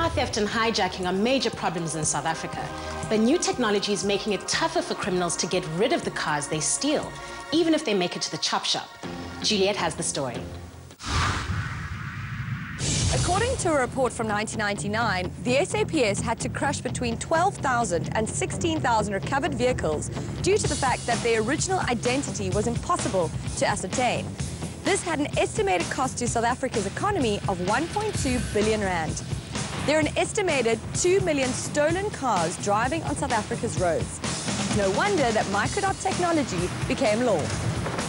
Car theft and hijacking are major problems in South Africa, but new technology is making it tougher for criminals to get rid of the cars they steal, even if they make it to the chop shop. Juliet has the story. According to a report from 1999, the SAPS had to crush between 12,000 and 16,000 recovered vehicles due to the fact that their original identity was impossible to ascertain. This had an estimated cost to South Africa's economy of 1.2 billion rand. There are an estimated 2 million stolen cars driving on South Africa's roads. No wonder that Microdot technology became law.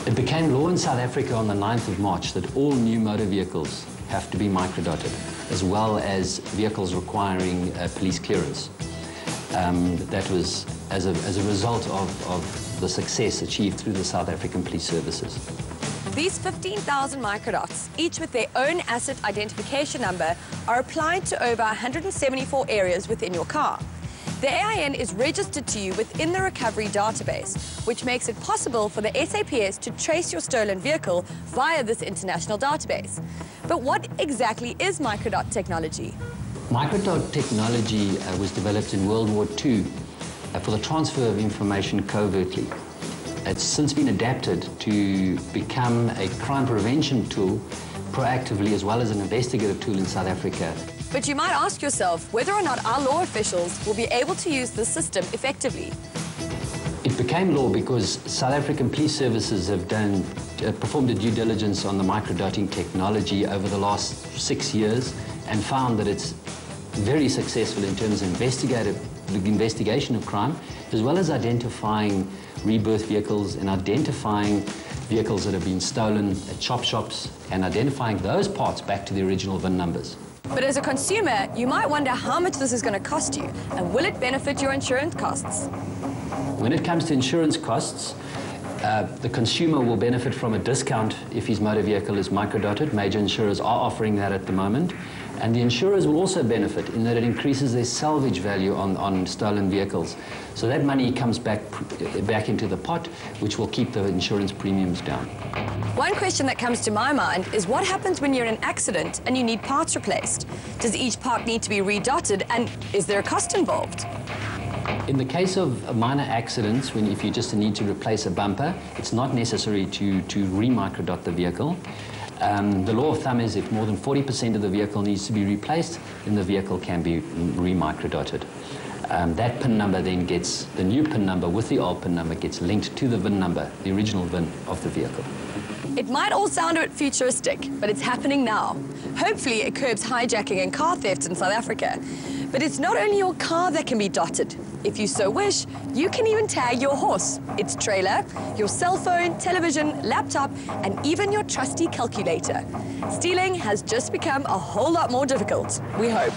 It became law in South Africa on the 9th of March that all new motor vehicles have to be microdotted, as well as vehicles requiring police clearance. That was as a result of the success achieved through the South African Police Services. These 15,000 microdots, each with their own asset identification number, are applied to over 174 areas within your car. The AIN is registered to you within the Recoveri database, which makes it possible for the SAPS to trace your stolen vehicle via this international database. But what exactly is Microdot technology? Microdot technology was developed in World War II for the transfer of information covertly. It's since been adapted to become a crime prevention tool proactively, as well as an investigative tool in South Africa. But you might ask yourself whether or not our law officials will be able to use this system effectively. It became law because South African Police Services have performed a due diligence on the microdotting technology over the last 6 years and found that it's very successful in terms of the investigation of crime, as well as identifying rebirth vehicles and identifying vehicles that have been stolen at chop shops and identifying those parts back to the original VIN numbers. But as a consumer, you might wonder how much this is going to cost you, and will it benefit your insurance costs? When it comes to insurance costs, the consumer will benefit from a discount if his motor vehicle is microdotted. Major insurers are offering that at the moment. And the insurers will also benefit in that it increases their salvage value on stolen vehicles. So that money comes back into the pot, which will keep the insurance premiums down. One question that comes to my mind is what happens when you're in an accident and you need parts replaced? Does each part need to be redotted, and is there a cost involved? In the case of minor accidents, if you just need to replace a bumper, it's not necessary to re-microdot the vehicle. The law of thumb is if more than 40% of the vehicle needs to be replaced, then the vehicle can be re-microdotted. That PIN number then gets, the new PIN number with the old PIN number gets linked to the VIN number, the original VIN of the vehicle. It might all sound a bit futuristic, but it's happening now. Hopefully it curbs hijacking and car thefts in South Africa. But it's not only your car that can be dotted. If you so wish, you can even tag your horse, its trailer, your cell phone, television, laptop, and even your trusty calculator. Stealing has just become a whole lot more difficult, we hope.